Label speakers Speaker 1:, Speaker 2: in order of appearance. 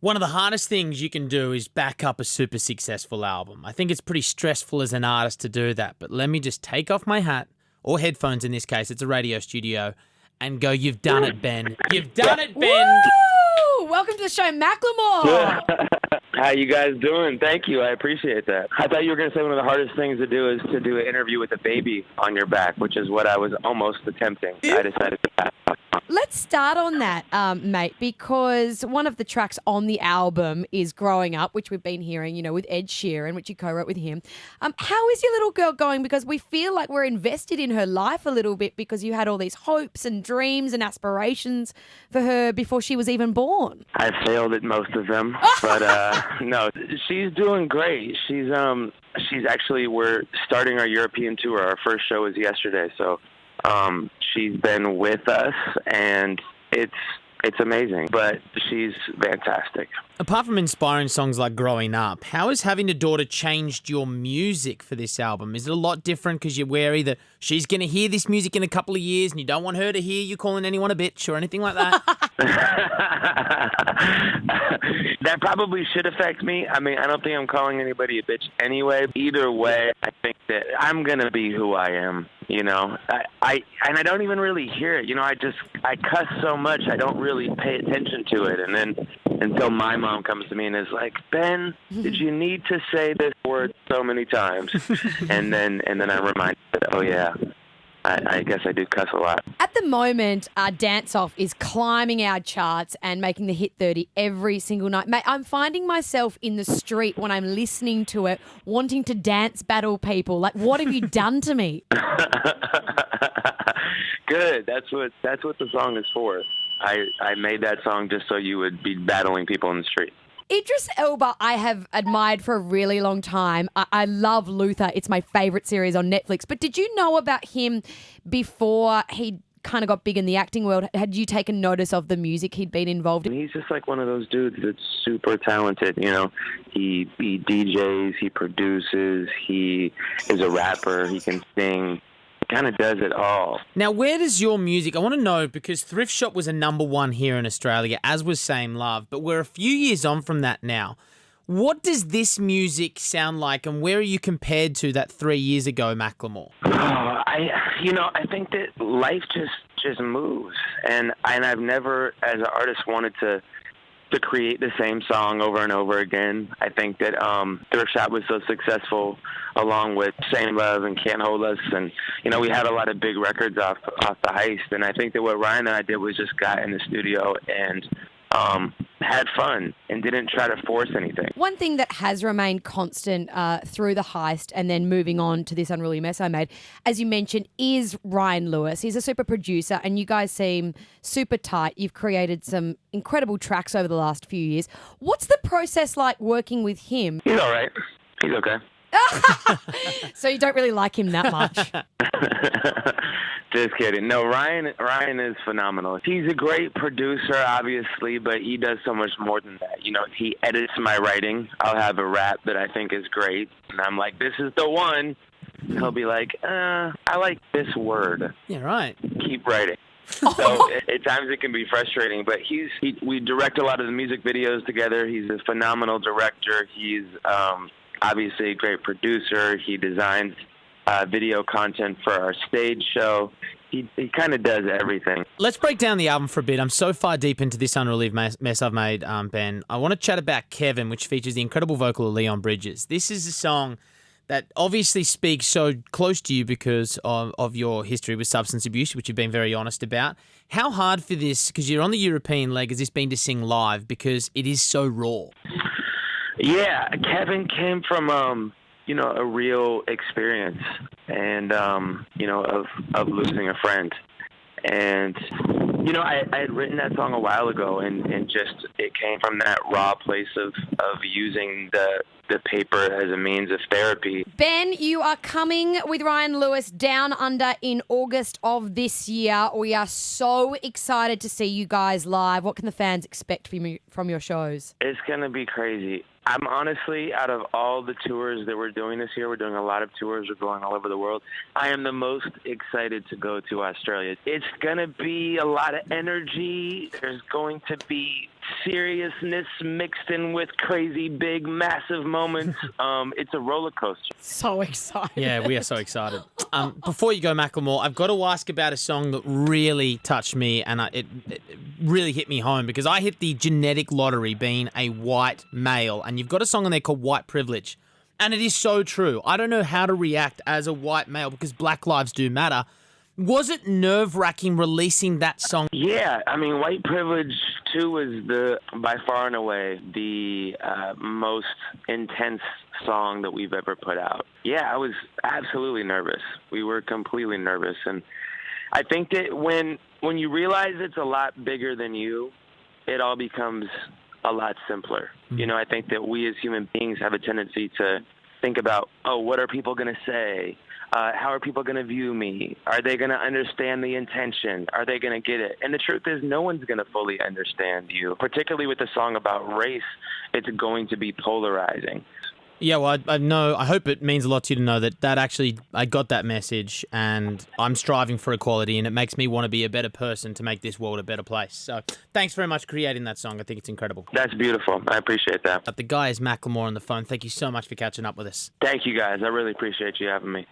Speaker 1: One of the hardest things you can do is back up a super successful album. I think it's pretty stressful as an artist to do that, but let me just take off my hat, or headphones in this case, it's a radio studio, and go, you've done it, Ben. You've done it, Ben.
Speaker 2: Woo! Welcome to the show, Macklemore.
Speaker 3: How you guys doing? Thank you. I appreciate that. I thought you were going to say one of the hardest things to do is to do an interview with a baby on your back, which is what I was almost attempting. I decided to pass.
Speaker 2: Let's start on that, mate, because one of the tracks on the album is Growing Up, which we've been hearing, with Ed Sheeran, which you co-wrote with him. How is your little girl going? Because we feel like we're invested in her life a little bit because you had all these hopes and dreams and aspirations for her before she was even born.
Speaker 3: I failed at most of them, but no, she's doing great. She's actually, we're starting our European tour. Our first show was yesterday, so she's been with us, and it's amazing, but she's fantastic.
Speaker 1: Apart from inspiring songs like Growing Up, how has having a daughter changed your music for this album? Is it a lot different because you're wary that she's going to hear this music in a couple of years and you don't want her to hear you calling anyone a bitch or anything like that?
Speaker 3: That probably should affect me. I mean, I don't think I'm calling anybody a bitch anyway. Either way, I think that I'm going to be who I am, I don't even really hear it. I cuss so much, I don't really pay attention to it. And then until my mom comes to me and is like, Ben, did you need to say this word so many times? and then I'm reminded that, oh yeah, I guess I do cuss a lot.
Speaker 2: At the moment, Dance Off is climbing our charts and making the Hit 30 every single night. Mate, I'm finding myself in the street when I'm listening to it, wanting to dance battle people. Like, what have you done to me?
Speaker 3: Good. That's what the song is for. I made that song just so you would be battling people in the street.
Speaker 2: Idris Elba, I have admired for a really long time. I love Luther. It's my favourite series on Netflix. But did you know about him before he kind of got big in the acting world? Had you taken notice of the music he'd been involved in?
Speaker 3: He's just like one of those dudes that's super talented. He DJs, he produces, he is a rapper, he can sing. Kind of does it all.
Speaker 1: Now, where does your music... I want to know, because Thrift Shop was a #1 here in Australia, as was Same Love, but we're a few years on from that now. What does this music sound like, and where are you compared to that 3 years ago, Macklemore?
Speaker 3: I think that life just moves, and I've never, as an artist, wanted to create the same song over and over again. I think that Thrift Shop was so successful along with Same Love and Can't Hold Us, and we had a lot of big records off the heist, and I think that what Ryan and I did was just got in the studio and had fun and didn't try to force anything.
Speaker 2: One thing that has remained constant through the heist and then moving on to This Unruly Mess I Made, as you mentioned, is Ryan Lewis. He's a super producer and you guys seem super tight. You've created some incredible tracks over the last few years. What's the process like working with him?
Speaker 3: He's all right. He's okay.
Speaker 2: So you don't really like him that much?
Speaker 3: Just kidding. No, Ryan is phenomenal. He's a great producer, obviously, but he does so much more than that. He edits my writing. I'll have a rap that I think is great, and I'm like, this is the one. He'll be like, I like this word.
Speaker 1: Yeah, right.
Speaker 3: Keep writing. So at times it can be frustrating, but we direct a lot of the music videos together. He's a phenomenal director. He's obviously a great producer. He designs video content for our stage show. He kind of does everything.
Speaker 1: Let's break down the album for a bit. I'm so far deep into This Unruly Mess I've Made, Ben. I want to chat about Kevin, which features the incredible vocal of Leon Bridges. This is a song that obviously speaks so close to you because of your history with substance abuse, which you've been very honest about. How hard for this, because you're on the European leg, has this been to sing live because it is so raw?
Speaker 3: Yeah, Kevin came from a real experience and of losing a friend. And I had written that song a while ago, and just it came from that raw place of using the paper as a means of therapy.
Speaker 2: Ben, you are coming with Ryan Lewis Down Under in August of this year. We are so excited to see you guys live. What can the fans expect from your shows?
Speaker 3: It's going to be crazy. I'm honestly, out of all the tours that we're doing this year, we're doing a lot of tours, we're going all over the world, I am the most excited to go to Australia. It's going to be a lot of energy. There's going to be seriousness mixed in with crazy, big, massive moments. It's a roller coaster.
Speaker 2: So excited.
Speaker 1: Yeah, we are so excited. Before you go, Macklemore, I've got to ask about a song that really touched me, and it really hit me home because I hit the genetic lottery being a white male, and you've got a song on there called White Privilege, and it is so true. I don't know how to react as a white male because Black lives do matter. Was it nerve-wracking releasing that song?
Speaker 3: Yeah, I mean, White Privilege 2 was by far and away the most intense song that we've ever put out. Yeah, I was absolutely nervous. We were completely nervous. And I think that when you realize it's a lot bigger than you, it all becomes a lot simpler. Mm-hmm. You know, I think that we as human beings have a tendency to think about, oh, what are people going to say? How are people going to view me? Are they going to understand the intention? Are they going to get it? And the truth is, no one's going to fully understand you. Particularly with a song about race, it's going to be polarizing.
Speaker 1: Yeah, well, I know. I hope it means a lot to you to know that actually I got that message, and I'm striving for equality, and it makes me want to be a better person to make this world a better place. So, thanks very much for creating that song. I think it's incredible.
Speaker 3: That's beautiful. I appreciate that.
Speaker 1: The guy is Macklemore on the phone. Thank you so much for catching up with us.
Speaker 3: Thank you, guys. I really appreciate you having me.